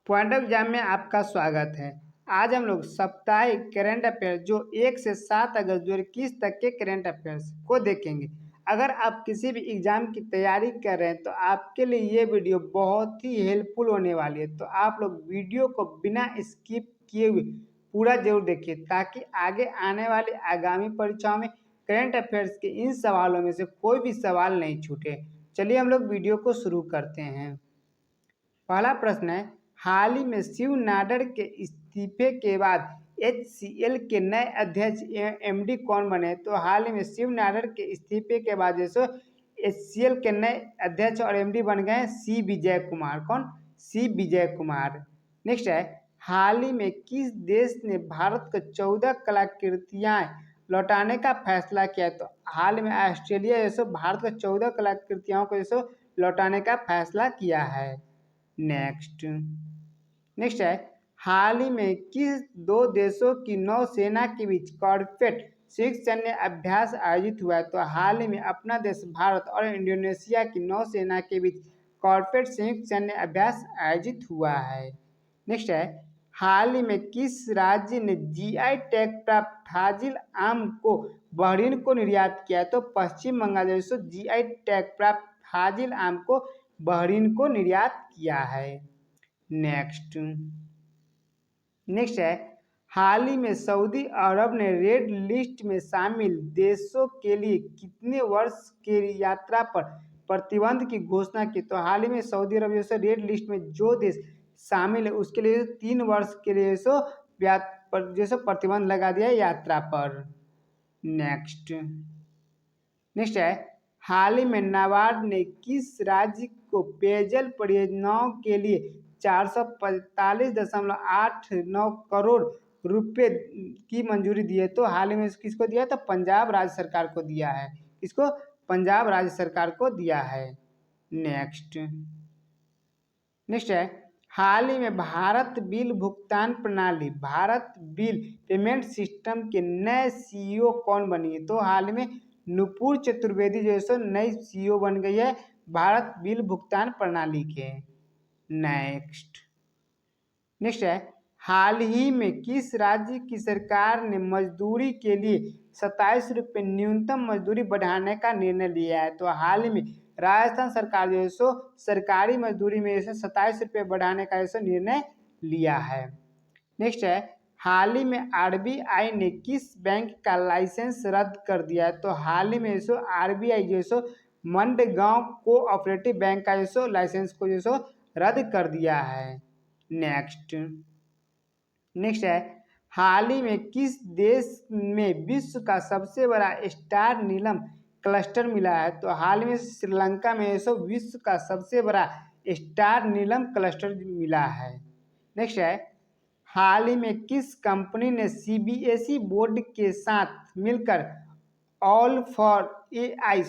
Point of exam में आपका स्वागत है। आज हम लोग साप्ताहिक करंट अफेयर जो 1 से 7 अगस्त 2021 तक के करंट अफेयर्स को देखेंगे। अगर आप किसी भी एग्जाम की तैयारी कर रहे हैं तो आपके लिए ये वीडियो बहुत ही हेल्पफुल होने वाली है। तो आप लोग वीडियो को बिना स्किप किए हुए पूरा जरूर देखिए ताकि आगे आने वाली आगामी परीक्षाओं में करंट अफेयर्स के इन सवालों में से कोई भी सवाल नहीं छूटे। चलिए हम लोग वीडियो को शुरू करते हैं। पहला प्रश्न है, हाल ही में शिव नाडर के इस्तीफे के बाद HCL के नए अध्यक्ष MD कौन बने? तो हाल ही में शिव नाडर के इस्तीफे के बाद जो HCL के नए अध्यक्ष और MD बन गए C विजय कुमार। कौन? C विजय कुमार। नेक्स्ट है, हाल ही में किस देश ने भारत को 14 कलाकृतियां लौटाने का फैसला किया? तो हाल में ऑस्ट्रेलिया जो भारत को 14 कलाकृतियों को जो लौटाने का फैसला किया है। नेक्स्ट है, हाल ही में किस दो देशों की नौसेना के बीच कॉर्पेट संयुक्त सैन्य अभ्यास आयोजित हुआ है? तो हाल ही में अपना देश भारत और इंडोनेशिया की नौसेना के बीच कॉर्पेट संयुक्त सैन्य अभ्यास आयोजित हुआ है। नेक्स्ट है, हाल ही में किस राज्य ने GI टैग प्राप्त हाजिल आम को बहरीन को निर्यात किया? तो पश्चिम बंगाल जो GI टैग प्राप्त हाजिल आम को बहरीन को निर्यात किया है। नेक्स्ट है, हाल ही में सऊदी अरब ने रेड लिस्ट में शामिल देशों के लिए कितने वर्ष के यात्रा पर प्रतिबंध की घोषणा की? तो हाल ही में सऊदी अरब जैसे रेड लिस्ट में जो देश शामिल है उसके लिए 3 वर्ष के लिए जैसे प्रतिबंध लगा दिया है यात्रा पर। नेक्स्ट है, हाल ही में नाबार्ड ने किस राज्य को पेयजल परियोजनाओं के लिए 445.89 करोड़ रुपए की मंजूरी दी है? तो हाल ही में किसको दिया? तो पंजाब राज्य सरकार को दिया है। किसको? पंजाब राज्य सरकार को दिया है। नेक्स्ट है, हाल ही में भारत बिल भुगतान प्रणाली भारत बिल पेमेंट सिस्टम के नए CEO कौन बनी है? तो हाल में नुपुर चतुर्वेदी जैसे नई CEO बन गई है भारत बिल भुगतान प्रणाली के। नेक्स्ट है, हाल ही में किस राज्य की सरकार ने मजदूरी के लिए 27 रुपये न्यूनतम मजदूरी बढ़ाने का निर्णय लिया है? तो हाल ही में राजस्थान सरकार जो है सरकारी मजदूरी में 27 रुपये बढ़ाने का निर्णय लिया है। नेक्स्ट है, हाल ही में RBI ने किस बैंक का लाइसेंस रद्द कर दिया है? तो हाल ही में RBI जो मंडगांव कोऑपरेटिव बैंक का लाइसेंस को रद्द कर दिया है। नेक्स्ट है, हाल ही में किस देश में विश्व का सबसे बड़ा स्टार नीलम क्लस्टर मिला है? तो हाल में श्रीलंका में विश्व का सबसे बड़ा स्टार नीलम क्लस्टर मिला है। नेक्स्ट है, हाल ही में किस कंपनी ने CBSE बोर्ड के साथ मिलकर AI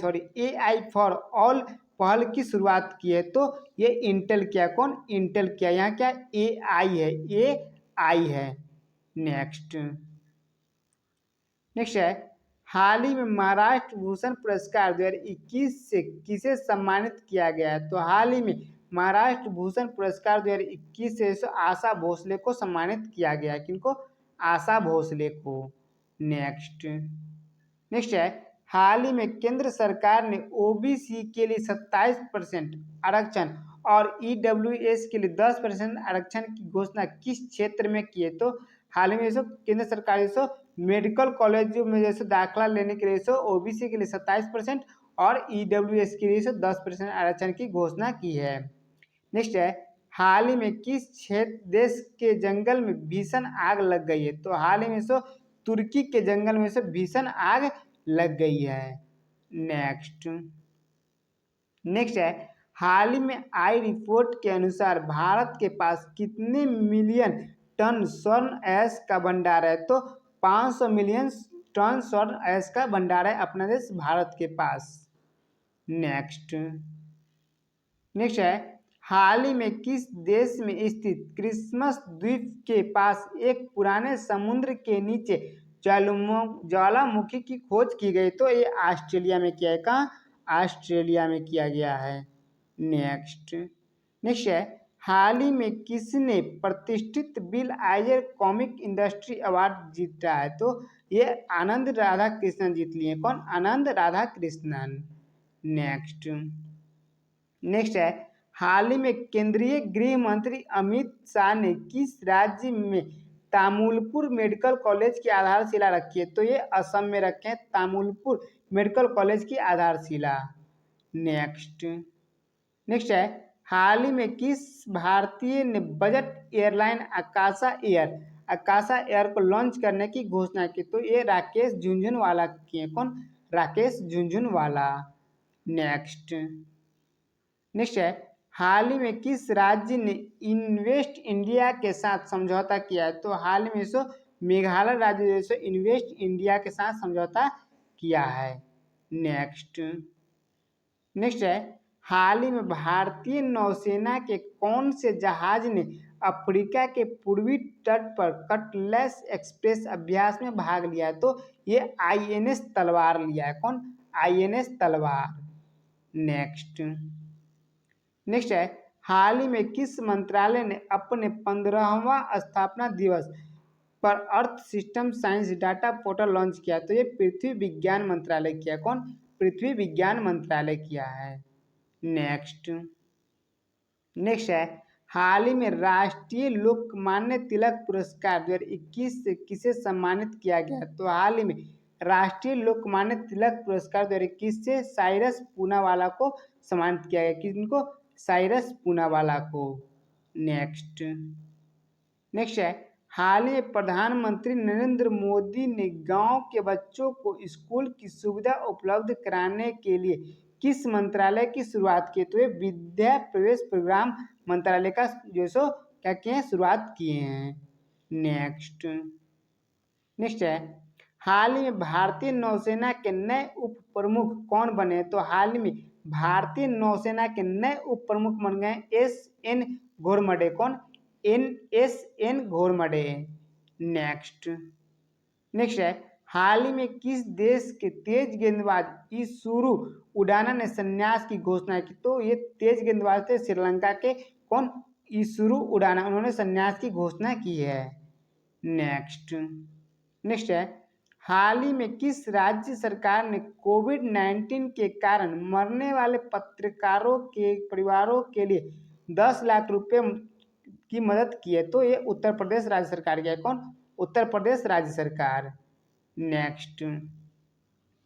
फॉर ऑल पहल की शुरुआत की है? तो ये इंटेल किया। कौन? इंटेल किया। यहाँ क्या AI है, AI है। नेक्स्ट है, हाल ही में महाराष्ट्र भूषण पुरस्कार 2021 से किसे सम्मानित किया गया है? तो हाल ही में महाराष्ट्र भूषण पुरस्कार 2021 से आशा भोसले को सम्मानित किया गया। किनको? आशा भोसले को। नेक्स्ट है, हाल ही में केंद्र सरकार ने OBC के लिए 27% आरक्षण और EWS के लिए 10% आरक्षण की घोषणा किस क्षेत्र में की है? तो हाल ही में केंद्र सरकार मेडिकल कॉलेज में दाखिला लेने के लिए OBC के लिए 27% और EWS के लिए 10% आरक्षण की घोषणा की है। नेक्स्ट है, हाल ही में किस देश के जंगल में भीषण आग लग गई है? तो हाल ही में तुर्की के जंगल में भीषण आग लग गई है। नेक्स्ट है, हाल ही में आई रिपोर्ट के अनुसार भारत के पास कितने मिलियन टन स्वर्ण अयस्क का भंडार है? तो 500 मिलियन टन स्वर्ण अयस्क का भंडार है अपना देश भारत के पास। नेक्स्ट है, हाल ही में किस देश में स्थित क्रिसमस द्वीप के पास एक पुराने समुद्र के नीचे ज्वालामुखी की खोज की गई? तो ये ऑस्ट्रेलिया में किया है। कहाँ? ऑस्ट्रेलिया में किया गया है। नेक्स्ट है, हाल ही में किसने प्रतिष्ठित बिल आइजर कॉमिक इंडस्ट्री अवार्ड जीता है? तो ये आनंद राधा कृष्णन जीत लिए। कौन? आनंद राधा कृष्णन। नेक्स्ट नेक्स्ट है, हाल ही में केंद्रीय गृह मंत्री अमित शाह ने किस राज्य में तामुलपुर मेडिकल कॉलेज की आधारशिला रखी है? तो ये असम में रखे हैं तामुलपुर मेडिकल कॉलेज की आधारशिला। नेक्स्ट नेक्स्ट है, हाल ही में किस भारतीय ने बजट एयरलाइन आकाशा एयर को लॉन्च करने की घोषणा की? तो ये राकेश झुनझुनवाला किए। कौन? राकेश झुनझुनवाला। नेक्स्ट नेक्स्ट है, हाल ही में किस राज्य ने इन्वेस्ट इंडिया के साथ समझौता किया है? तो हाल ही में मेघालय राज्य जो इन्वेस्ट इंडिया के साथ समझौता किया है। नेक्स्ट नेक्स्ट है, हाल ही में भारतीय नौसेना के कौन से जहाज ने अफ्रीका के पूर्वी तट पर कटलेस एक्सप्रेस अभ्यास में भाग लिया है? तो ये आईएनएस तलवार लिया है। कौन? आईएनएस तलवार। नेक्स्ट नेक्स्ट है, हाल ही में किस मंत्रालय ने अपने 15वां स्थापना दिवस पर earth system science data portal launch किया? तो ये पृथ्वी विज्ञान मंत्रालय किया। कौन? पृथ्वी विज्ञान मंत्रालय किया है। नेक्स्ट नेक्स्ट है, हाल ही में राष्ट्रीय लोकमान्य तिलक पुरस्कार 2021 से किसे सम्मानित किया गया? तो हाल ही में राष्ट्रीय लोकमान्य तिलक पुरस्कार 2021 से साइरस पूनावाला को सम्मानित किया गया। किनको? साइरस पूनावाला को। नेक्स्ट नेक्स्ट है, हाल ही में प्रधानमंत्री नरेंद्र मोदी ने गांव के बच्चों को स्कूल की सुविधा उपलब्ध कराने के लिए किस मंत्रालय की शुरुआत की? तो ये विद्या प्रवेश प्रोग्राम मंत्रालय का जो सो क्या किए हैं? शुरुआत किए हैं। नेक्स्ट नेक्स्ट है, हाल ही में भारतीय नौसेना के नए उप प्रमुख कौन बने? तो हाल ही में भारतीय नौसेना के नए उप प्रमुख बन गए एस.एन. घोरमडे। कौन? एस.एन. घोरमडे। नेक्स्ट नेक्स्ट है, हाल ही में किस देश के तेज गेंदबाज ईशुरु उडाना ने संन्यास की घोषणा की? तो ये तेज गेंदबाज थे श्रीलंका के। कौन? ईशुरु उडाना। उन्होंने संन्यास की घोषणा की है। नेक्स्ट नेक्स्ट है, हाल ही में किस राज्य सरकार ने कोविड-19 के कारण मरने वाले पत्रकारों के परिवारों के लिए 10 लाख रुपए की मदद की है? तो ये उत्तर प्रदेश राज्य सरकार की है। कौन? उत्तर प्रदेश राज्य सरकार। नेक्स्ट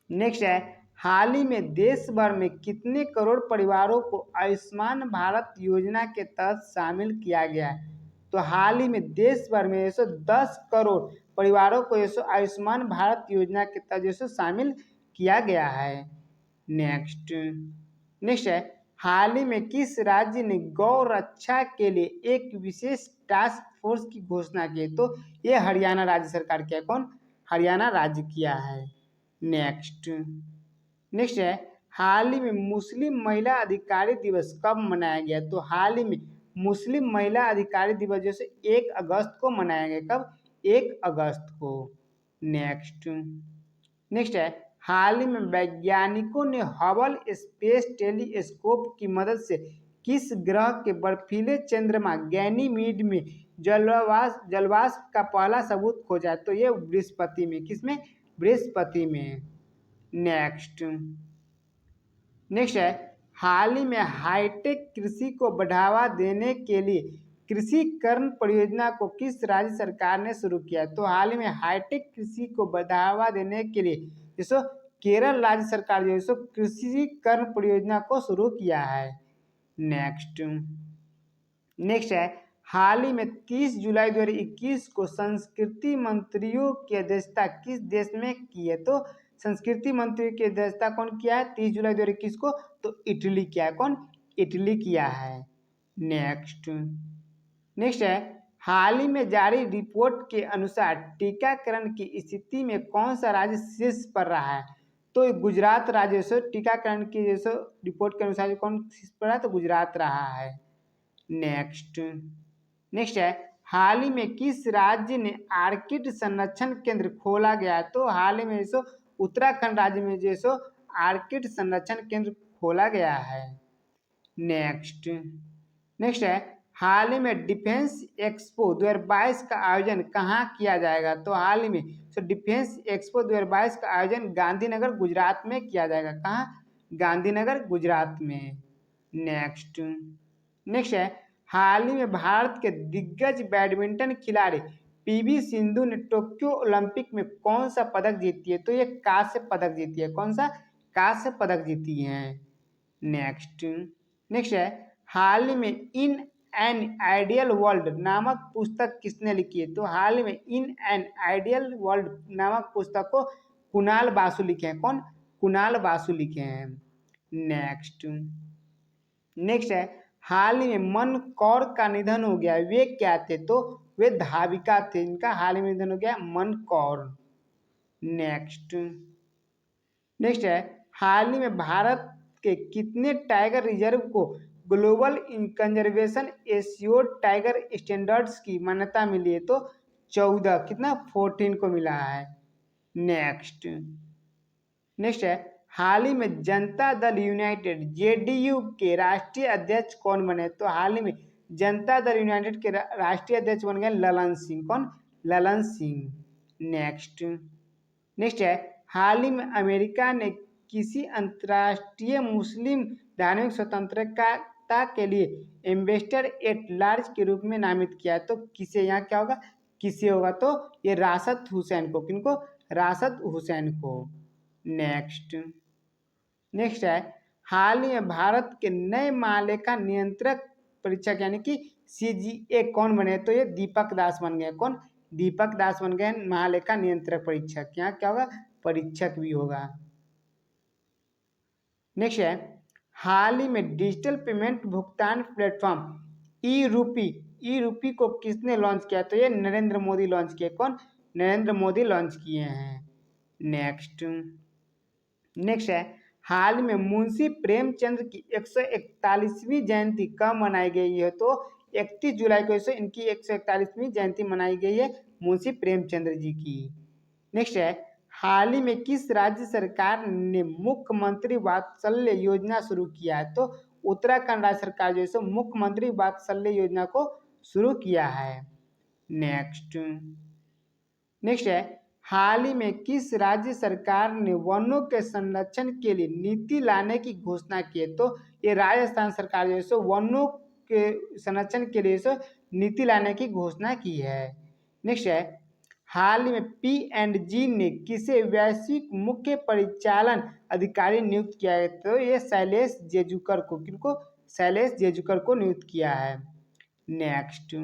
नेक्स्ट है, हाल ही में देश भर में कितने करोड़ परिवारों को आयुष्मान भारत योजना के तहत शामिल किया गया है? तो हाल ही में देश भर में 110 करोड़ परिवारों को आयुष्मान भारत योजना के तहत शामिल किया गया है। नेक्स्ट नेक्स्ट है, हाल ही में किस राज्य ने गौ रक्षा के लिए एक विशेष टास्क फोर्स की घोषणा की? तो ये हरियाणा राज्य सरकार किया। कौन? हरियाणा राज्य किया है। नेक्स्ट नेक्स्ट है, हाल ही में मुस्लिम महिला अधिकारी दिवस कब मनाया गया? तो हाल ही में मुस्लिम महिला अधिकारी दिवस जैसे 1 अगस्त को मनाया गया। कब? 1 अगस्त को। नेक्स्ट नेक्स्ट है, हाल ही में वैज्ञानिकों ने हबल स्पेस टेलीस्कोप की मदद से किस ग्रह के बर्फीले चंद्रमा गैनीमीड में जलवाष्प का पहला सबूत खोजा? तो ये बृहस्पति में। किसमें? बृहस्पति में। नेक्स्ट नेक्स्ट है, हाल ही में हाईटेक कृषि को बढ़ावा देने के लिए कृषि कर्ण परियोजना को किस राज्य सरकार ने शुरू किया? तो हाल ही में हाईटेक कृषि को बढ़ावा देने के लिए जैसो केरल राज्य सरकार जो है कृषि कर्ण परियोजना को शुरू किया है। नेक्स्ट नेक्स्ट है, हाल ही में 30 जुलाई 2021 को संस्कृति मंत्रियों की अध्यक्षता किस देश में की है? तो संस्कृति मंत्री की अध्यक्षता कौन किया है 30 जुलाई 2021 को? तो इटली किया है। कौन? इटली किया है। नेक्स्ट नेक्स्ट है, हाल ही में जारी रिपोर्ट के अनुसार टीकाकरण की स्थिति में कौन सा राज्य शीर्ष पर रहा है? तो गुजरात राज्य से टीकाकरण की जैसे रिपोर्ट के अनुसार कौन शीर्ष पर रहा है? तो गुजरात रहा है। नेक्स्ट नेक्स्ट है, हाल ही में किस राज्य ने आर्किड संरक्षण केंद्र खोला गया? तो हाल ही में उत्तराखंड राज्य में जो आर्किड संरक्षण केंद्र खोला गया है। नेक्स्ट नेक्स्ट है, हाल ही में डिफेंस एक्सपो 2022 का आयोजन कहाँ किया जाएगा? तो हाल ही में डिफेंस एक्सपो 2022 का आयोजन गांधीनगर गुजरात में किया जाएगा। कहाँ? गांधीनगर गुजरात में। नेक्स्ट नेक्स्ट है, हाल ही में भारत के दिग्गज बैडमिंटन खिलाड़ी पीवी सिंधु ने टोक्यो ओलंपिक में कौन सा पदक जीती है? तो ये कांस्य पदक जीती है। कौन सा? कांस्य पदक जीती है। नेक्स्ट नेक्स्ट है, हाल ही में इन एन आइडियल वर्ल्ड नामक पुस्तक किसने लिखी है? तो हाल ही में इन एन आइडियल वर्ल्ड नामक पुस्तक को कुणाल बासु लिखे हैं। कौन? कुणाल बासु लिखे हैं। नेक्स्ट नेक्स्ट है, हाल ही में मन कौर का निधन हो गया। वे क्या थे? तो वे धाविका थे। इनका हाल ही में निधन हो गया, मन कौर। नेक्स्ट नेक्स्ट है, हाल ही में भारत के कितने टाइगर रिजर्व को global conservation assured tiger standards की मान्यता मिली है? तो 14। कितना? 14 को मिला है। नेक्स्ट नेक्स्ट है, हाल ही में जनता दल यूनाइटेड जेडीयू के राष्ट्रीय अध्यक्ष कौन बने? तो हाल ही में जनता दल यूनाइटेड के राष्ट्रीय अध्यक्ष बन गए ललन सिंह। कौन? ललन सिंह। नेक्स्ट नेक्स्ट है, हाल ही में अमेरिका ने किसी अंतर्राष्ट्रीय मुस्लिम धार्मिक स्वतंत्रता के लिए एम्बेसडर एट लार्ज के रूप में नामित किया है। तो किसे? यहाँ क्या होगा? किसे होगा? तो ये रासत हुसैन को। किनको? रासत हुसैन को। नेक्स्ट नेक्स्ट है, हाल ही में भारत के नए महालेखा नियंत्रक परीक्षक यानी कि सीजीए कौन बने? तो ये दीपक दास बन गए। कौन? दीपक दास बन गए महालेखा नियंत्रक परीक्षक। यहाँ क्या होगा? परीक्षक भी होगा। नेक्स्ट है, हाल ही में डिजिटल पेमेंट भुगतान प्लेटफॉर्म ई रूपी को किसने लॉन्च किया? तो ये नरेंद्र मोदी लॉन्च किए। कौन? नरेंद्र मोदी लॉन्च किए हैं। नेक्स्ट नेक्स्ट है, हाल में मुंशी प्रेमचंद की 141वीं जयंती कब मनाई गई है? तो 31 जुलाई को इनकी 141वीं जयंती मनाई गई है मुंशी प्रेमचंद्र जी की। नेक्स्ट है, हाल ही में किस राज्य सरकार ने मुख्यमंत्री वात्सल्य योजना शुरू किया है? तो उत्तराखंड राज्य सरकार जो है मुख्यमंत्री वात्सल्य योजना को शुरू किया है। नेक्स्ट नेक्स्ट है, हाल ही में किस राज्य सरकार ने वनों के संरक्षण के लिए नीति लाने की घोषणा की है? तो ये राजस्थान सरकार जो है वनों के संरक्षण के लिए नीति लाने की घोषणा की है। नेक्स्ट है, हाल ही में P&G ने किसे वैश्विक मुख्य परिचालन अधिकारी नियुक्त किया है? तो ये शैलेश जेजुकर को। किनको? शैलेश जेजुकर को नियुक्त किया है। नेक्स्ट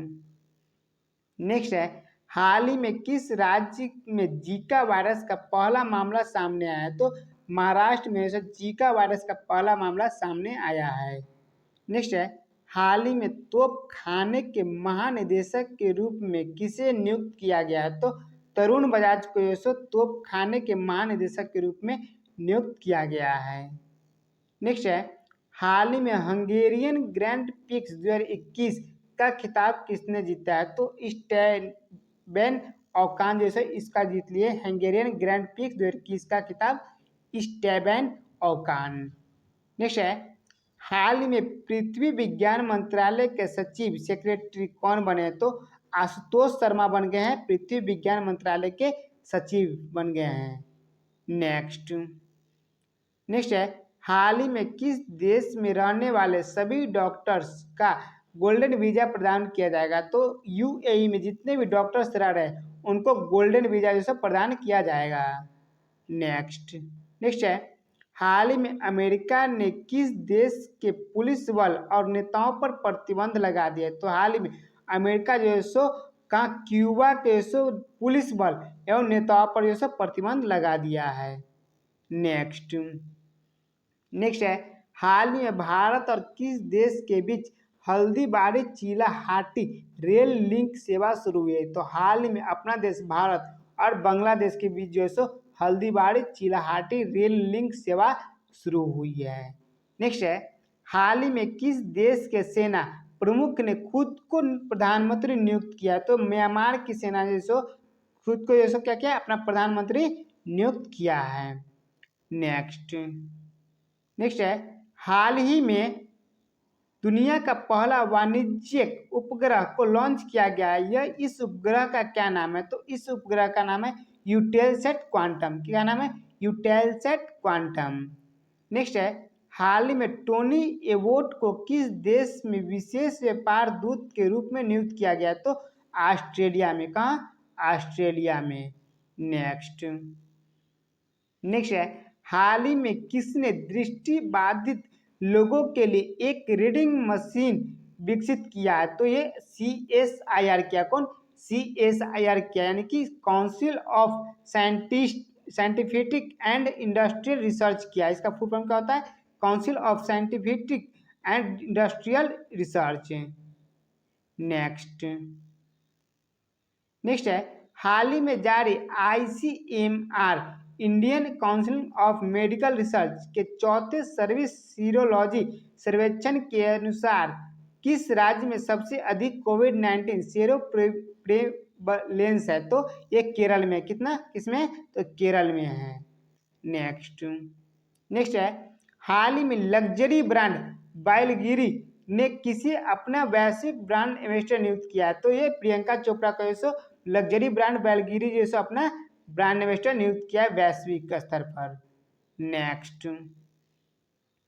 नेक्स्ट है, हाल ही में किस राज्य में जीका वायरस का पहला मामला सामने आया है? तो महाराष्ट्र में जीका वायरस का पहला मामला सामने आया है। नेक्स्ट है, हाल ही में तोप खाने के महानिदेशक के रूप में किसे नियुक्त किया गया है? तो तरुण बजाज को तोप खाने के महानिदेशक के रूप में नियुक्त किया गया है। नेक्स्ट है, हाल ही में हंगेरियन ग्रैंड प्रिक्स 2021 का खिताब किसने जीता है? तो स्टेबन ओकान जो है इसका जीत लिए हंगेरियन ग्रैंड प्रिक्स 2021 का खिताब स्टेबन ओकान। नेक्स्ट है, हाल ही में पृथ्वी विज्ञान मंत्रालय के सचिव सेक्रेटरी कौन बने? तो आशुतोष शर्मा बन गए हैं, पृथ्वी विज्ञान मंत्रालय के सचिव बन गए हैं। नेक्स्ट नेक्स्ट है, हाल ही में किस देश में रहने वाले सभी डॉक्टर्स का गोल्डन वीजा प्रदान किया जाएगा? तो यूएई में जितने भी डॉक्टर्स रह रहे हैं उनको गोल्डन वीजा जो प्रदान किया जाएगा। नेक्स्ट नेक्स्ट है, हाल ही में अमेरिका ने किस देश के पुलिस बल और नेताओं पर प्रतिबंध लगा दिया? तो हाल ही में अमेरिका जो है क्यूबा के पुलिस बल एवं नेताओं पर जो प्रतिबंध लगा दिया है। नेक्स्ट नेक्स्ट है, हाल ही में भारत और किस देश के बीच हल्दीबाड़ी चीलाहाटी रेल लिंक सेवा शुरू हुई है? तो हाल ही में अपना देश भारत और बांग्लादेश के बीच जो है हल्दीबाड़ी चीलाहाटी रेल लिंक सेवा शुरू हुई है। नेक्स्ट है, हाल ही में किस देश के सेना प्रमुख ने खुद को प्रधानमंत्री नियुक्त किया? तो म्यांमार की सेना जो खुद को जो क्या किया? अपना प्रधानमंत्री नियुक्त किया है। नेक्स्ट नेक्स्ट है, हाल ही में दुनिया का पहला वाणिज्यिक उपग्रह को लॉन्च किया गया है। यह इस उपग्रह का क्या नाम है? तो इस उपग्रह का नाम है यूटेलसैट क्वांटम। क्या नाम है? Eutelsat quantum. नेक्स्ट है, हाल ही में टोनी एबोट को किस देश में विशेष व्यापार दूत के रूप में नियुक्त किया गया? तो ऑस्ट्रेलिया में। कहाँ? ऑस्ट्रेलिया में। नेक्स्ट है, हाल ही में किसने दृष्टिबाधित लोगों के लिए एक रीडिंग मशीन विकसित किया है? तो ये CSIR किया। कौन? CSIR किया, यानी कि council of scientific and industrial research किया। इसका फुल फॉर्म क्या होता है? Council of scientific and industrial research. Next है, हाल ही में जारी ICMR Indian council of medical research के चौथे सर्विस सीरोलॉजी सर्वेक्षण के अनुसार किस राज्य में सबसे अधिक कोविड-19 सीरो प्रेवलेंस है? तो ये केरल में। कितना? किसमें? तो केरल में है। नेक्स्ट है, हाल ही में लग्जरी ब्रांड बैलगिरी ने किसे अपना वैश्विक ब्रांड एम्बेसडर नियुक्त किया है? तो ये प्रियंका चोपड़ा को जो लग्जरी ब्रांड बैलगिरी जैसे अपना ब्रांड एम्बेसडर नियुक्त किया है वैश्विक स्तर पर।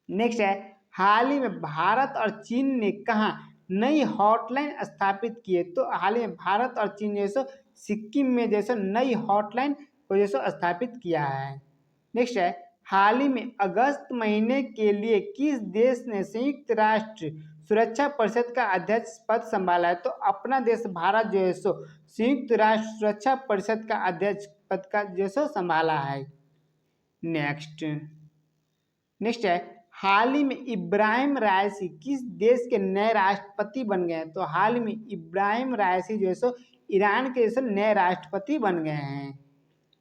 नेक्स्ट है, हाल ही में भारत और चीन ने कहा नई हॉटलाइन स्थापित की है? तो हाल ही में भारत और चीन जैसे सिक्किम में जैसे नई हॉटलाइन को जैसे स्थापित किया है। नेक्स्ट है, हाल ही में अगस्त महीने के लिए किस देश ने संयुक्त राष्ट्र सुरक्षा परिषद का अध्यक्ष पद संभाला है? तो अपना देश भारत जो है सो संयुक्त राष्ट्र सुरक्षा परिषद का अध्यक्ष पद का जो सो संभाला है। नेक्स्ट है, हाल ही में इब्राहिम रायसी किस देश के नए राष्ट्रपति बन गए हैं? तो हाल ही में इब्राहिम रायसी जो है सो ईरान के जैसे नए राष्ट्रपति बन गए हैं।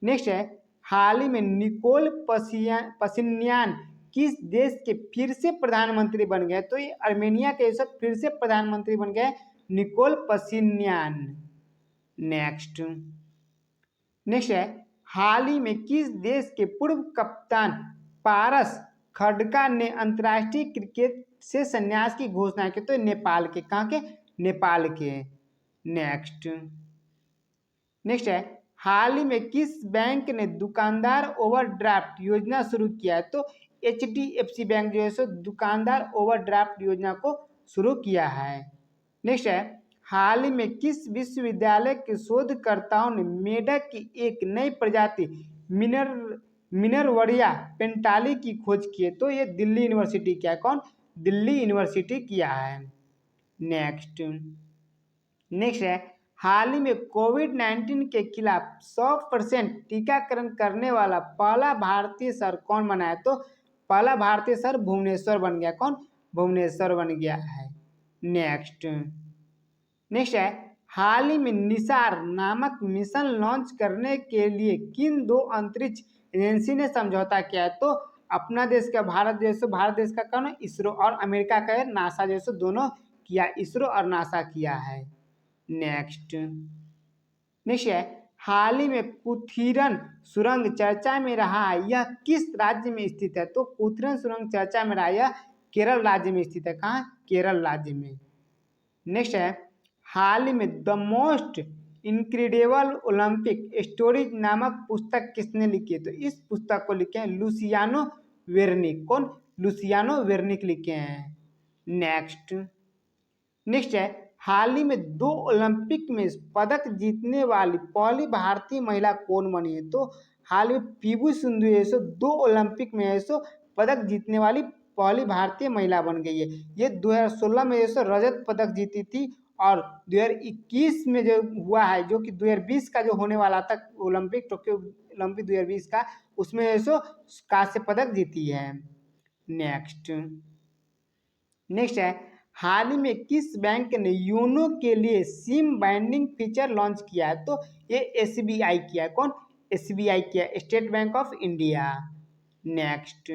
नेक्स्ट है, हाल ही में निकोल पसिन्यान किस देश के फिर से प्रधानमंत्री बन गए? तो ये अर्मेनिया के जैसे फिर से प्रधानमंत्री बन गए निकोल पसिन्यान। नेक्स्ट है, हाल ही में किस देश के पूर्व कप्तान पारस खडका ने अंतर्राष्ट्रीय क्रिकेट से संन्यास की घोषणा की? तो नेपाल के। कहाँ के? नेपाल के। नेक्स्ट है, हाल ही में किस बैंक ने दुकानदार ओवरड्राफ्ट योजना शुरू किया है? तो HDFC बैंक जो है सो दुकानदार ओवरड्राफ्ट योजना को शुरू किया है। नेक्स्ट है, हाल ही में किस विश्वविद्यालय के शोधकर्ताओं ने मेढक की एक नई प्रजाति मिनरवरिया पेंटाली की खोज की है? तो ये दिल्ली यूनिवर्सिटी किया है। कौन? दिल्ली यूनिवर्सिटी किया है। नेक्स्ट है, हाल ही में कोविड-19 के खिलाफ 100% टीकाकरण करने वाला पहला भारतीय शहर कौन बना है? तो पहला भारतीय शहर भुवनेश्वर बन गया। कौन? भुवनेश्वर बन गया है। नेक्स्ट है, हाल ही में निसार नामक मिशन लॉन्च करने के लिए किन दो अंतरिक्ष एजेंसी ने समझौता किया है? तो अपना देश का भारत जैसे भारत देश का कौन है? इसरो। और अमेरिका का है नासा जैसे दोनों किया, इसरो और नासा किया है। नेक्स्ट है, हाल ही में पुथिरन सुरंग चर्चा में रहा है, यह किस राज्य में स्थित है? तो पुथिरन सुरंग चर्चा में रहा, यह केरल राज्य में स्थित है। कहाँ? केरल राज्य में। नेक्स्ट है, हाल ही में the most incredible Olympic stories नामक पुस्तक किसने लिखी है? तो इस पुस्तक को लिखे हैं लुसियानो वेर्निक। कौन? लुसियानो वेर्निक लिखे हैं। नेक्स्ट है, हाल ही में 2 ओलंपिक में पदक जीतने वाली पहली भारतीय महिला कौन बनी है? तो हाल में पीवी सिंधु ऐसो 2 ओलंपिक में ऐसो पदक जीतने वाली पहली भारतीय महिला बन गई है। ये 2016 में ऐसो रजत पदक जीती थी और 2021 में जो हुआ है, जो कि 2020 का जो होने वाला था ओलंपिक, टोक्यो ओलंपिक 2020 का, उसमें ऐसो कांस्य पदक जीती है। नेक्स्ट है, हाल ही में किस बैंक ने योनो के लिए सिम बाइंडिंग फीचर लॉन्च किया है? तो ये SBI किया है। कौन? SBI किया, state bank of India. Next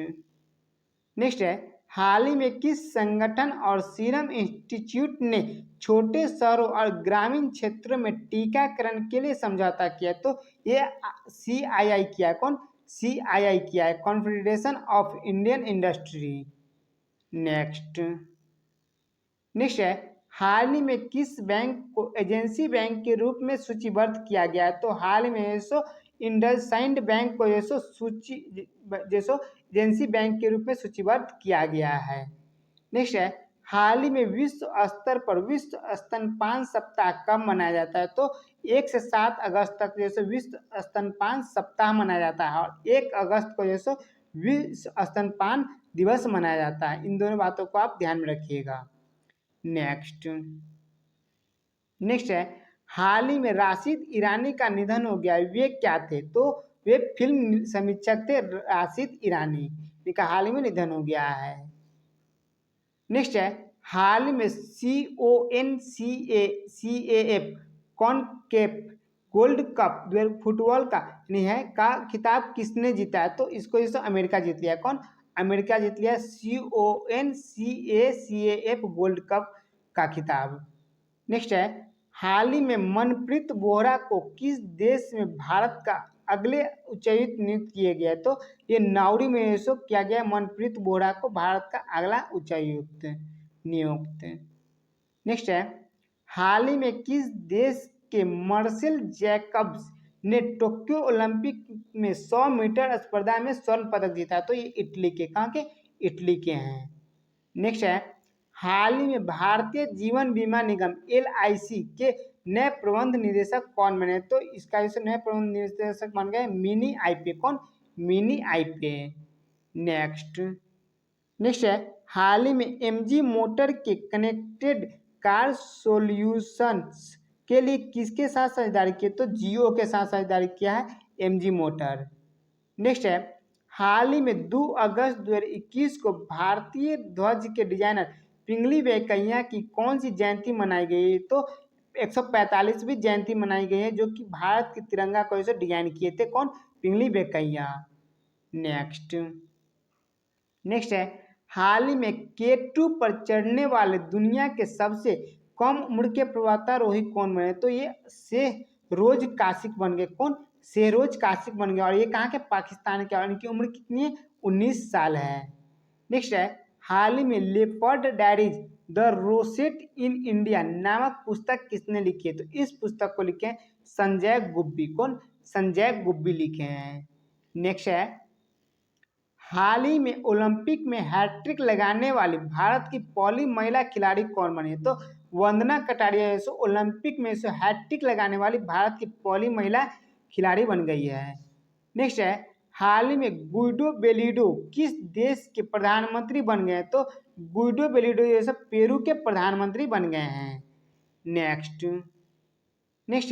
है, हाल ही में किस संगठन और सीरम इंस्टीट्यूट ने छोटे शहरों और ग्रामीण क्षेत्रों में टीकाकरण के लिए समझौता किया? तो ये CII किया है। कौन? CII किया है, confederation of Indian industry. Next है, हाल ही में किस बैंक को एजेंसी बैंक के रूप में सूचीबद्ध किया गया है? तो हाल ही में सो इंडसइंड बैंक को जैसो जैसो एजेंसी बैंक के रूप में सूचीबद्ध किया गया है। नेक्स्ट है, हाल ही में विश्व स्तर पर विश्व स्तनपान सप्ताह कब मनाया जाता है? तो 1 से 7 अगस्त तक जैसे विश्व स्तनपान सप्ताह मनाया जाता है और 1 अगस्त को जैसे विश्व स्तनपान दिवस मनाया जाता है। इन दोनों बातों को आप ध्यान में रखिएगा। नेक्स्ट नेक्स्ट है, हाल ही में राशिद ईरानी का निधन हो गया। वे क्या थे? तो वे फिल्म समीक्षक थे राशिद ईरानी, इनका हाल ही में निधन हो गया है। नेक्स्ट है, हाल ही में CONCACAF कॉनकेफ गोल्ड कप फुटबॉल का नहीं है का खिताब किसने जीता है? तो इसको इस अमेरिका जीत लिया। कौन? अमेरिका जीत लिया CONCACAF गोल्ड कप का खिताब। नेक्स्ट है, हाल ही में मनप्रीत बोहरा को किस देश में भारत का अगले उच्चायुक्त नियुक्त किए गए? तो ये नाउरी में सो किया गया मनप्रीत बोहरा को भारत का अगला उच्चायुक्त नियुक्त। नेक्स्ट है, हाल ही में किस देश के मार्सेल जैकब्स ने टोक्यो ओलंपिक में 100 मीटर स्पर्धा में स्वर्ण पदक जीता? तो ये इटली के, कहाँ के? इटली के हैं। नेक्स्ट है, हाल ही में भारतीय जीवन बीमा निगम LIC के नए प्रबंध निदेशक कौन बने? तो इसका इसे नए प्रबंध निदेशक बन गए मिनी आईपे। कौन? मिनी आईपे। नेक्स्ट है, हाल ही में MG मोटर के कनेक्टेड कार सॉल्यूशंस के लिए किसके साथ साझेदारी की? तो जियो के साथ साझेदारी किया है MG मोटर। नेक्स्ट है, हाल ही में 2 अगस्त 2021 को भारतीय ध्वज के डिजाइनर पिंगली वेंकैया की कौन सी जयंती मनाई गई? तो 145वीं जयंती मनाई गई है, जो कि भारत के तिरंगा को ऐसे डिजाइन किए थे। कौन? पिंगली वेंकैया। नेक्स्ट है, हाल ही में K2 पर चढ़ने वाले दुनिया के सबसे कम उम्र के पर्वतारोही कौन बने? तो ये शेहरोज काशिक बन गए। कौन? शेहरोज काशिक बन गए और ये कहाँ के? पाकिस्तान के। और इनकी उम्र कितनी है? 19 साल है। नेक्स्ट है, हाल ही में leopard diaries the rosette in India नामक पुस्तक किसने लिखी है? तो इस पुस्तक को लिखे हैं संजय गुब्बी। कौन? संजय गुब्बी लिखे हैं। नेक्स्ट है, हाल ही में ओलंपिक में हैट्रिक लगाने वाली भारत की पहली महिला खिलाड़ी कौन बनी? तो वंदना कटारिया जो ओलंपिक में से हैट्रिक लगाने वाली भारत की पहली महिला खिलाड़ी बन गई है। नेक्स्ट है, हाल ही में गुइडो बेलिडो किस देश के प्रधानमंत्री बन गए? तो गुइडो बेलिडो ये सब पेरू के प्रधानमंत्री बन गए हैं। नेक्स्ट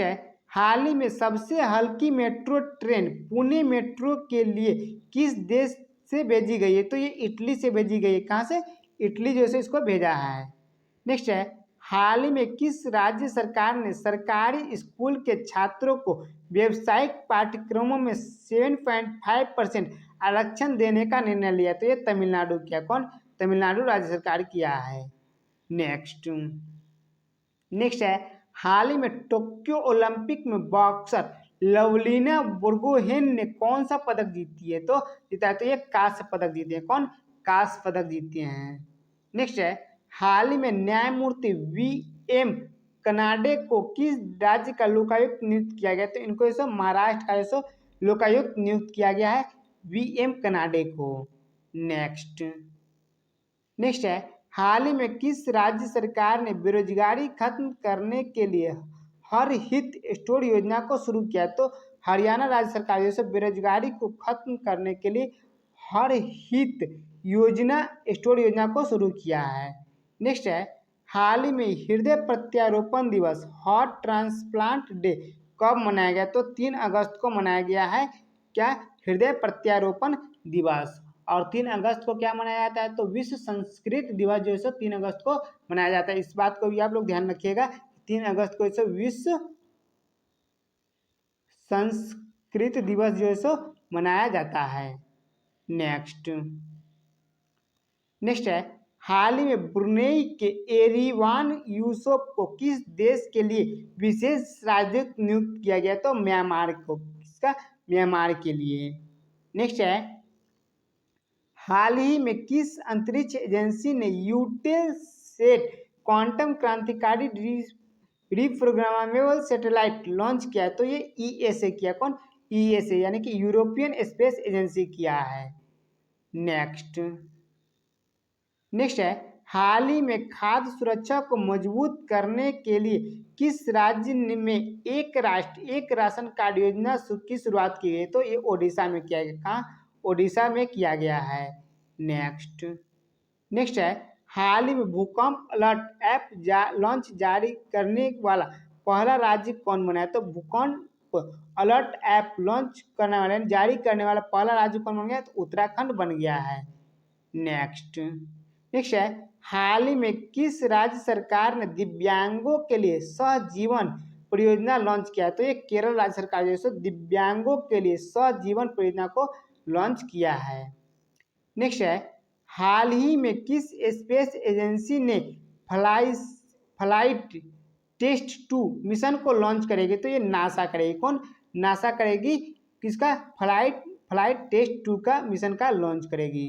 है, हाल ही में सबसे हल्की मेट्रो ट्रेन पुणे मेट्रो के लिए किस देश से भेजी गई है? तो ये इटली से भेजी गई है। कहाँ से? इटली जैसे इसको भेजा है। नेक्स्ट है, हाल ही में किस राज्य सरकार ने सरकारी स्कूल के छात्रों को व्यावसायिक पाठ्यक्रमों में 7.5% आरक्षण देने का निर्णय लिया? तो ये तमिलनाडु किया। कौन? तमिलनाडु राज्य सरकार किया है। नेक्स्ट है, हाल ही में टोक्यो ओलंपिक में बॉक्सर लवलीना बोर्गोहेन ने कौन सा पदक जीती है? तो जीता है, तो ये कांस्य पदक जीते हैं। कौन? कांस्य पदक जीते हैं। नेक्स्ट है, हाल ही में न्यायमूर्ति VM कनाडे को किस राज्य का लोकायुक्त नियुक्त किया गया? तो इनको ऐसा महाराष्ट्र का ऐसा लोकायुक्त नियुक्त किया गया है VM कनाडे को। नेक्स्ट है, हाल ही में किस राज्य सरकार ने बेरोजगारी खत्म करने के लिए हर हित स्टोर योजना को शुरू किया? तो हरियाणा राज्य सरकार जैसे बेरोजगारी को खत्म करने के लिए हर हित योजना स्टोर योजना को शुरू किया है। नेक्स्ट है, हाल ही में हृदय प्रत्यारोपण दिवस हार्ट ट्रांसप्लांट डे कब मनाया गया? तो 3 अगस्त को मनाया गया है। क्या? हृदय प्रत्यारोपण दिवस। और 3 अगस्त को क्या मनाया जाता है? तो विश्व संस्कृत दिवस जो है 3 अगस्त को मनाया जाता है। इस बात को भी आप लोग ध्यान रखिएगा, 3 अगस्त को इसे विश्व संस्कृत दिवस जो है मनाया जाता है। नेक्स्ट है, हाल ही में ब्रुनेई के एरिवान यूसुफ को किस देश के लिए विशेष राजदूत नियुक्त किया गया? तो म्यांमार को। किसका? म्यांमार के लिए। नेक्स्ट है, हाल ही में किस अंतरिक्ष एजेंसी ने यूटेलसेट क्वांटम क्रांतिकारी रिप्रोग्रामेबल सैटेलाइट लॉन्च किया है? तो ये ईएसए किया। कौन? ईएसए यानी कि यूरोपियन स्पेस एजेंसी किया है। नेक्स्ट नेक्स्ट है, हाल ही में खाद्य सुरक्षा को मजबूत करने के लिए किस राज्य में एक राष्ट्र एक राशन कार्ड योजना की शुरुआत की गई? तो ये ओडिशा में किया गया। कहाँ? ओडिशा में किया गया है। नेक्स्ट नेक्स्ट है, हाल ही में भूकंप अलर्ट ऐप लॉन्च जारी करने वाला पहला राज्य कौन बना है? तो भूकंप अलर्ट ऐप लॉन्च करने वाले जारी करने वाला पहला राज्य कौन बन गया? तो उत्तराखंड बन गया है। नेक्स्ट नेक्स्ट है, हाल ही में किस राज्य सरकार ने दिव्यांगों के लिए सहजीवन परियोजना लॉन्च किया है? तो ये केरल राज्य सरकार जो है दिव्यांगों के लिए सहजीवन परियोजना को लॉन्च किया है। नेक्स्ट है, हाल ही में किस स्पेस एजेंसी ने फ्लाइट टेस्ट 2 मिशन को लॉन्च करेगी? तो ये नासा करेगी। कौन? नासा करेगी। किसका? फ्लाइट टेस्ट 2 का मिशन का लॉन्च करेगी।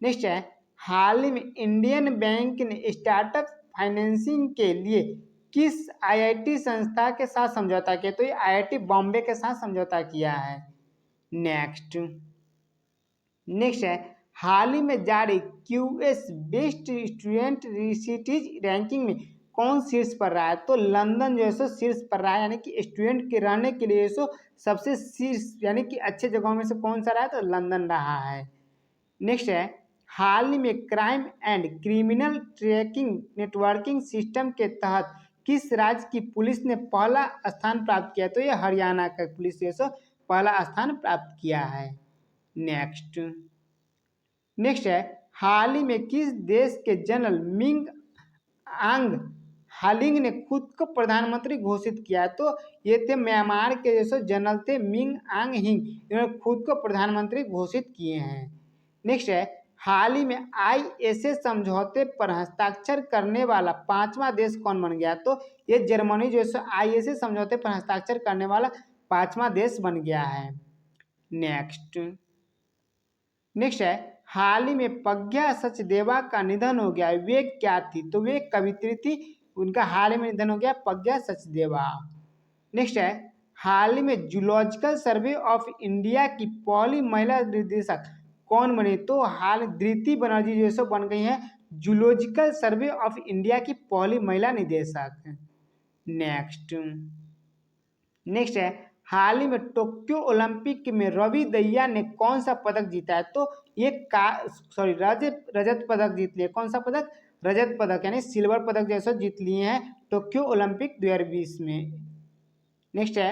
नेक्स्ट है, हाल ही में इंडियन बैंक ने स्टार्टअप फाइनेंसिंग के लिए किस आईआईटी संस्था के साथ समझौता किया? तो ये आईआईटी बॉम्बे के साथ समझौता किया है। नेक्स्ट नेक्स्ट है, हाल ही में जारी QS best student cities ranking में कौन शीर्ष पर रहा है? तो लंदन जो है सो शीर्ष पर रहा है, यानी कि स्टूडेंट के रहने के लिए सो सबसे शीर्ष यानी कि अच्छे जगहों में से कौन सा रहा है? तो लंदन रहा है। नेक्स्ट है, हाल ही में crime and criminal tracking networking system के तहत किस राज्य की पुलिस ने पहला स्थान प्राप्त किया? तो ये हरियाणा का पुलिस जो है सो पहला स्थान प्राप्त किया है। नेक्स्ट नेक्स्ट है, हाल ही में किस देश के जनरल मिंग आंग हालिंग ने खुद को प्रधानमंत्री घोषित किया? तो ये थे म्यांमार के जैसे जनरल थे मिंग आंग हिंग, इन्होंने खुद को प्रधानमंत्री घोषित किए हैं। नेक्स्ट है, हाल ही में आईएसए समझौते पर हस्ताक्षर करने वाला 5वां देश कौन बन गया? तो ये जर्मनी जो है आईएसए समझौते पर हस्ताक्षर करने वाला 5वां देश बन गया है। नेक्स्ट नेक्स्ट है, हाल ही में प्रज्ञा सचदेवा का निधन हो गया। वे क्या थी? तो वे कवित्री थी, उनका हाल ही में निधन हो गया, प्रज्ञा सचदेवा। नेक्स्ट है, हाल ही में जूलॉजिकल सर्वे ऑफ इंडिया की पहली महिला निदेशक कौन बनी? तो हाल धृति बनर्जी जो सो बन गई हैं जूलॉजिकल सर्वे ऑफ इंडिया की पहली महिला निदेशक। नेक्स्ट नेक्स्ट है, हाल ही में टोक्यो ओलंपिक में रवि दहिया ने कौन सा पदक जीता है? तो ये रजत पदक जीत लिए। कौन सा पदक? रजत पदक यानी सिल्वर पदक जैसा जीत लिए हैं टोक्यो ओलंपिक 2020 में। नेक्स्ट है,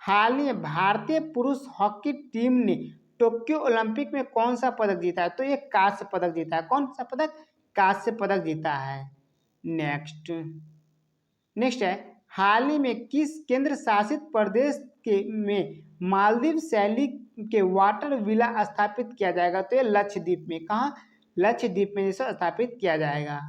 हाल ही में भारतीय पुरुष हॉकी टीम ने टोक्यो ओलंपिक में कौन सा पदक जीता है? तो ये कांस्य पदक जीता है। कौन सा पदक? कांस्य पदक जीता है। नेक्स्ट नेक्स्ट है, हाल ही में किस केंद्र शासित प्रदेश में मालदीव शैली के वाटर विला स्थापित किया जाएगा? तो ये लक्षद्वीप में। कहाँ? लक्षद्वीप में इसे स्थापित किया जाएगा।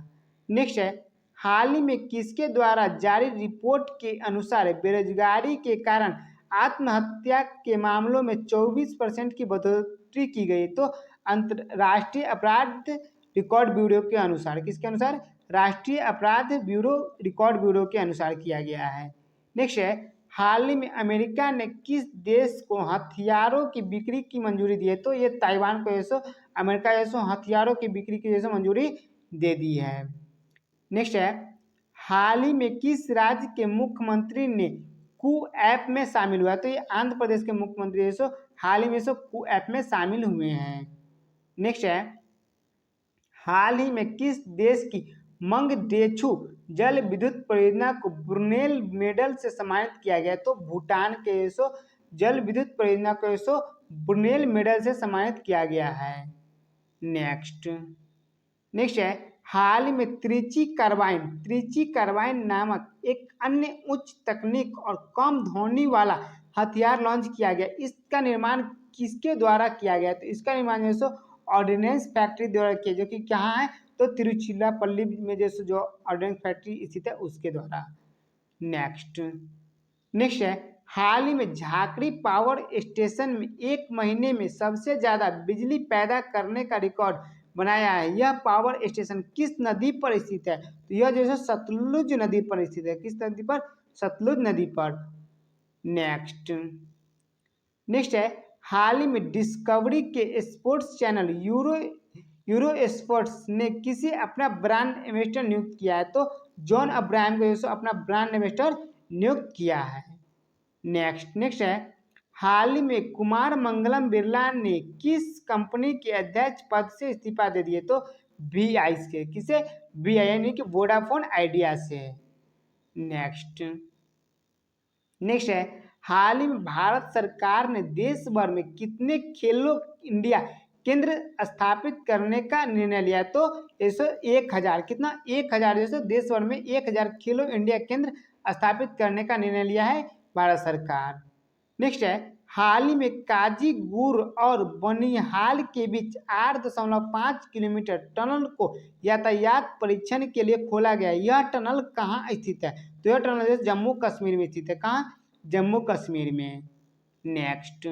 नेक्स्ट है, हाल ही में किसके द्वारा जारी रिपोर्ट के अनुसार बेरोजगारी के कारण आत्महत्या के मामलों में 24% की बढ़ोतरी की गई? तो अंतर्राष्ट्रीय अपराध रिकॉर्ड ब्यूरो के अनुसार। किसके अनुसार? राष्ट्रीय अपराध ब्यूरो रिकॉर्ड ब्यूरो के अनुसार किया गया है। नेक्स्ट है, हाल ही में अमेरिका ने किस देश को हथियारों की बिक्री की मंजूरी दी है? तो ये ताइवान को जैसो अमेरिका जैसो हथियारों की बिक्री की जैसे मंजूरी दे दी है। नेक्स्ट है, हाल ही में किस राज्य के मुख्यमंत्री ने कू ऐप में शामिल हुआ? तो ये आंध्र प्रदेश के मुख्यमंत्री जैसो हाल ही में कू ऐप में शामिल हुए हैं। नेक्स्ट है, हाल ही में किस देश की मंगदेछू जल विद्युत परियोजना को ब्रुनेल मेडल से सम्मानित किया गया? तो भूटान के जल विद्युत परियोजना को ब्रुनेल मेडल से सम्मानित किया गया है। नेक्स्ट नेक्स्ट है, हाल ही में त्रिची कार्बाइन नामक एक अन्य उच्च तकनीक और कम ध्वनि वाला हथियार लॉन्च किया गया। इसका निर्माण किसके द्वारा किया गया? तो इसका निर्माण ऑर्डिनेंस फैक्ट्री द्वारा किया, जो कि कहाँ है? तो तिरुचिरापल्ली में जो ऑर्डिनेंस फैक्ट्री स्थित है उसके द्वारा। नेक्स्ट नेक्स्ट है, हाल ही में झाकड़ी पावर स्टेशन में एक महीने में सबसे ज़्यादा बिजली पैदा करने का रिकॉर्ड बनाया है। यह पावर स्टेशन किस नदी पर स्थित है? तो यह जो है सतलुज नदी पर स्थित है। किस नदी पर? सतलुज नदी पर। नेक्स्ट नेक्स्ट है, हाल ही में डिस्कवरी के स्पोर्ट्स चैनल यूरो स्पोर्ट्स ने किसे अपना ब्रांड एम्बेसडर नियुक्त किया है? तो जॉन अब्राहम को जो अपना ब्रांड एम्बेसडर नियुक्त किया है। नेक्स्ट है, हाल ही में कुमार मंगलम बिरला ने किस कंपनी के अध्यक्ष पद से इस्तीफा दे दिए? तो VI से। किसे? VI यानी कि वोडाफोन आइडिया से। नेक्स्ट है, हाल ही में भारत सरकार ने देश भर में कितने खेलो इंडिया केंद्र स्थापित करने का निर्णय लिया? तो 1000 कितना? 1000 जैसे देश भर में 1000 खेलो इंडिया केंद्र स्थापित करने का निर्णय लिया है भारत सरकार। नेक्स्ट है, हाल ही में काजीगुर और बनिहाल के बीच 8.5 किलोमीटर टनल को यातायात परीक्षण के लिए खोला गया। यह टनल कहाँ स्थित है? तो यह टनल जम्मू कश्मीर में स्थित है। कहाँ? जम्मू कश्मीर में। नेक्स्ट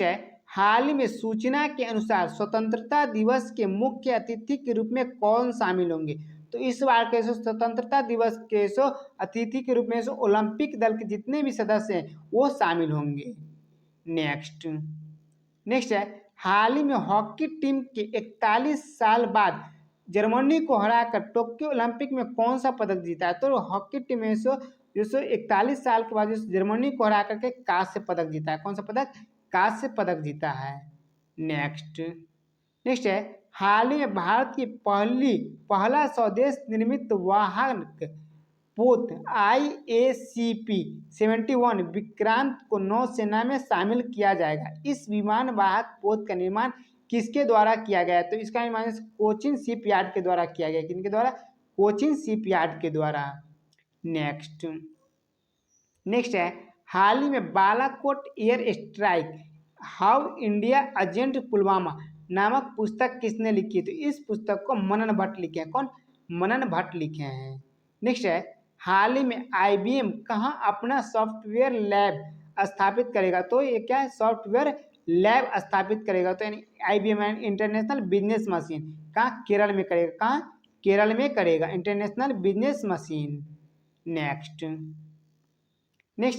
है, हाल ही में सूचना के अनुसार स्वतंत्रता दिवस के मुख्य अतिथि के रूप में कौन शामिल होंगे? तो इस बार के स्वतंत्रता दिवस के अतिथि के रूप में ओलंपिक दल के जितने भी सदस्य हैं वो शामिल होंगे। नेक्स्ट है, हाल ही में हॉकी टीम के 41 साल बाद जर्मनी को हराकर टोक्यो ओलंपिक में कौन सा पदक जीता है? तो हॉकी टीम में 41 साल के बाद जर्मनी को हरा करके कांस्य पदक जीता है। कौन सा पदक? कांस्य पदक जीता है। नेक्स्ट है, हाल ही में भारत की पहला स्वदेश निर्मित वाहन पोत IACP-71 विक्रांत को नौसेना में शामिल किया जाएगा। इस विमान वाहक पोत का निर्माण किसके द्वारा किया गया? तो इसका निर्माण कोचिन शिपयार्ड के द्वारा किया गया। किनके द्वारा? कोचिन शिपयार्ड के द्वारा। नेक्स्ट है, हाल ही में Balakot air strike how India agent Pulwama नामक पुस्तक किसने लिखी? तो इस पुस्तक को मनन भट्ट लिखे हैं। कौन? मनन भट्ट लिखे हैं। नेक्स्ट है, हाल ही में IBM कहाँ अपना सॉफ्टवेयर लैब स्थापित करेगा? तो ये क्या है? सॉफ्टवेयर लैब स्थापित करेगा। तो यानी IBM इंटरनेशनल बिजनेस मशीन कहाँ? केरल में करेगा। कहाँ? केरल में करेगा इंटरनेशनल बिजनेस मशीन। नेक्स्ट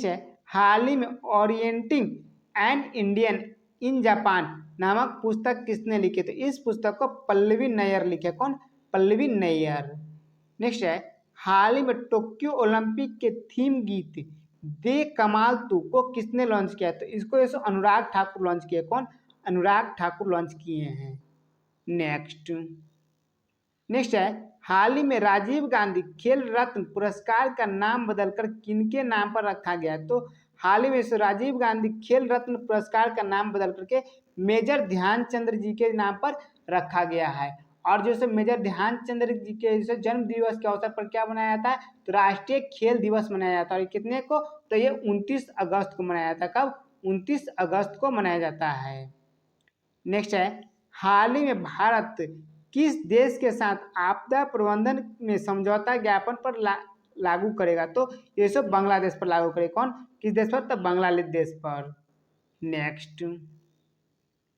है, हाल ही में orienting and Indian in Japan नामक पुस्तक किसने लिखी? तो इस पुस्तक को पल्लवी नैयर लिखे। कौन? पल्लवी नैयर। नेक्स्ट है, हाल ही में टोक्यो ओलंपिक के थीम गीत दे कमाल तू को किसने लॉन्च किया? तो इसको अनुराग ठाकुर लॉन्च किए। कौन? अनुराग ठाकुर लॉन्च किए हैं। नेक्स्ट है, हाल ही में राजीव गांधी खेल रत्न पुरस्कार का नाम बदलकर किनके नाम पर रखा गया? तो हाल ही में राजीव गांधी खेल रत्न पुरस्कार का नाम बदल करके मेजर ध्यानचंद्र जी के नाम पर रखा गया है। और जो मेजर ध्यानचंद्र जी के जन्म दिवस के अवसर पर क्या मनाया जाता है? तो राष्ट्रीय खेल दिवस मनाया जाता है। और कितने को? तो ये 29 अगस्त को मनाया जाता है। कब? 29 अगस्त को मनाया जाता है। नेक्स्ट है, हाल ही में भारत किस देश के साथ आपदा प्रबंधन में समझौता ज्ञापन पर लागू करेगा? तो ये सब बांग्लादेश पर लागू करेगा। कौन? किस देश पर? तो बांग्लादेश पर।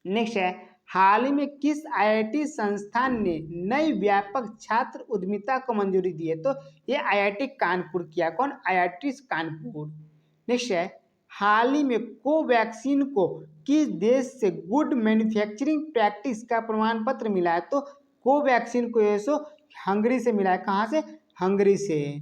नेक्स्ट है, हाल ही में किस IIT संस्थान ने नई व्यापक छात्र उद्यमिता को मंजूरी दी है? तो ये IIT कानपुर किया। कौन? IIT कानपुर। नेक्स्ट है, हाल ही में कोवैक्सीन को किस देश से गुड मैन्युफैक्चरिंग प्रैक्टिस का प्रमाण पत्र मिला है? तो कोवैक्सीन को ये हंगरी से मिला है। कहाँ से? हंगरी से।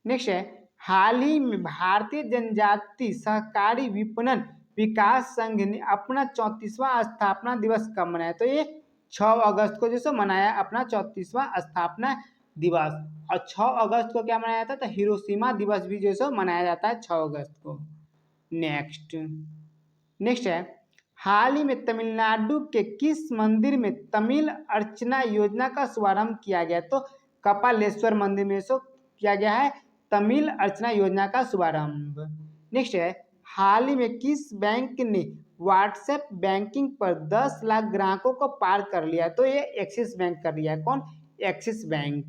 नेक्स्ट है, हाल ही में भारतीय जनजाति सहकारी विपणन विकास संघ ने अपना 34वां स्थापना दिवस कब मनाया? तो ये 6 अगस्त को मनाया अपना 34वां स्थापना दिवस। और 6 अगस्त को क्या मनाया जाता है? तो हिरोशिमा दिवस भी मनाया जाता है 6 अगस्त को। नेक्स्ट है, हाल ही में तमिलनाडु के किस मंदिर में तमिल अर्चना योजना का शुभारंभ किया गया? तो कपालेश्वर मंदिर में किया गया है तमिल अर्चना योजना का शुभारंभ। नेक्स्ट है, हाल ही में किस बैंक ने व्हाट्सएप बैंकिंग पर 10 लाख ग्राहकों को पार कर लिया? तो ये एक्सिस बैंक कर लिया है। कौन? Axis bank.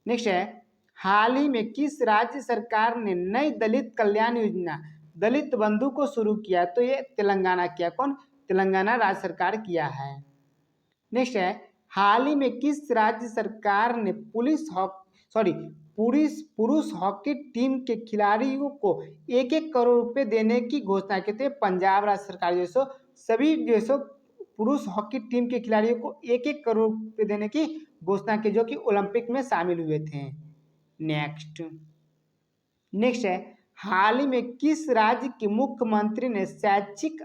नेक्स्ट है, हाल ही में किस राज्य सरकार ने नई दलित कल्याण योजना दलित बंधु को शुरू किया? तो ये तेलंगाना किया। कौन? तेलंगाना राज्य सरकार किया है। नेक्स्ट है, हाल ही में किस राज्य सरकार ने पुरुष हॉकी टीम के खिलाड़ियों को 1-1 करोड़ रुपए देने की घोषणा की थी? पंजाब राज्य सरकार जो सो सभी जो सो पुरुष हॉकी टीम के खिलाड़ियों को 1-1 करोड़ रुपए देने की घोषणा की, जो कि ओलंपिक में शामिल हुए थे। नेक्स्ट है, हाल ही में किस राज्य के मुख्यमंत्री ने शैक्षिक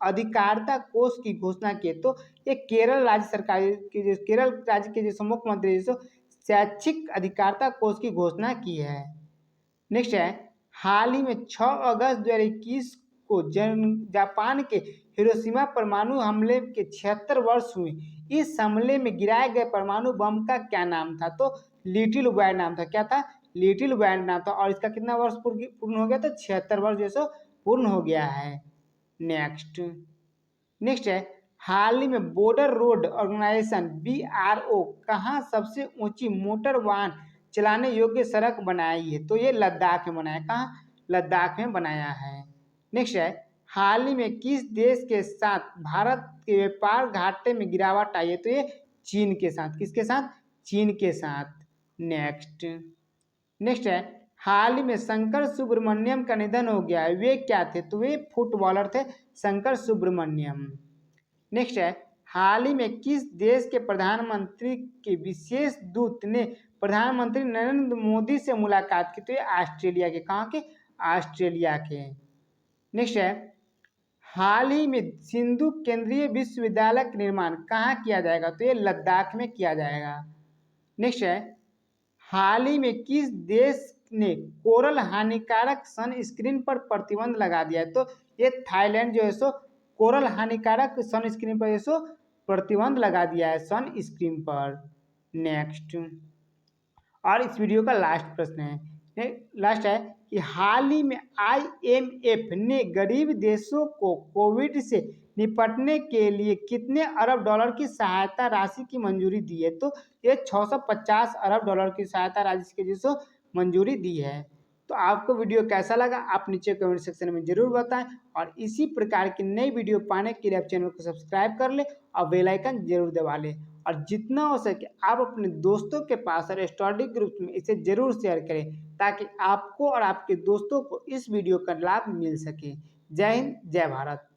अधिकारिता कोष की घोषणा की? तो ये केरल राज्य सरकार के जो केरल राज्य के जो मुख्यमंत्री जो शैक्षिक अधिकारिता कोष की घोषणा की है। नेक्स्ट है, हाल ही में 6 अगस्त 2021 को जापान के हिरोशिमा परमाणु हमले के 76 वर्ष हुए। इस हमले में गिराए गए परमाणु बम का क्या नाम था? तो लिटिल बॉय नाम था। क्या था? लिटिल बॉय नाम था। और इसका कितना वर्ष पूर्ण हो गया? तो 76 वर्ष जैसे पूर्ण हो गया है। नेक्स्ट है, हाल ही में बॉर्डर रोड ऑर्गेनाइजेशन BRO कहाँ सबसे ऊंची मोटर वाहन चलाने योग्य सड़क बनाई है? तो ये लद्दाख में बनाया। कहाँ? लद्दाख में बनाया है। नेक्स्ट है, हाल ही में किस देश के साथ भारत के व्यापार घाटे में गिरावट आई है? तो ये चीन के साथ। किसके साथ? चीन के साथ। नेक्स्ट है, हाल ही में शंकर सुब्रमण्यम का निधन हो गया है। वे क्या थे? तो वे फुटबॉलर थे, शंकर सुब्रमण्यम। नेक्स्ट है, हाल ही में किस देश के प्रधानमंत्री के विशेष दूत ने प्रधानमंत्री नरेंद्र मोदी से मुलाकात की? तो ये ऑस्ट्रेलिया के। कहाँ के? ऑस्ट्रेलिया के। नेक्स्ट है, हाल ही में सिंधु केंद्रीय विश्वविद्यालय का निर्माण कहाँ किया जाएगा? तो ये लद्दाख में किया जाएगा। नेक्स्ट है, हाल ही में किस देश ने कोरल हानिकारक सनस्क्रीन पर प्रतिबंध लगा दिया है? तो ये थाईलैंड जो है सो कोरल हानिकारक सनस्क्रीन पर जो प्रतिबंध लगा दिया है सनस्क्रीन पर। नेक्स्ट, और इस वीडियो का लास्ट प्रश्न है, लास्ट है कि हाल ही में IMF ने गरीब देशों को कोविड से निपटने के लिए कितने अरब डॉलर की सहायता राशि की मंजूरी दी है? तो ये 650 अरब डॉलर की सहायता राशि की जो मंजूरी दी है। तो आपको वीडियो कैसा लगा आप नीचे कमेंट सेक्शन में जरूर बताएं, और इसी प्रकार की नई वीडियो पाने के लिए आप चैनल को सब्सक्राइब कर ले और बेल आइकन जरूर दबा ले, और जितना हो सके आप अपने दोस्तों के पास और स्टडी ग्रुप में इसे जरूर शेयर करें, ताकि आपको और आपके दोस्तों को इस वीडियो का लाभ मिल सके। जय हिंद, जय भारत।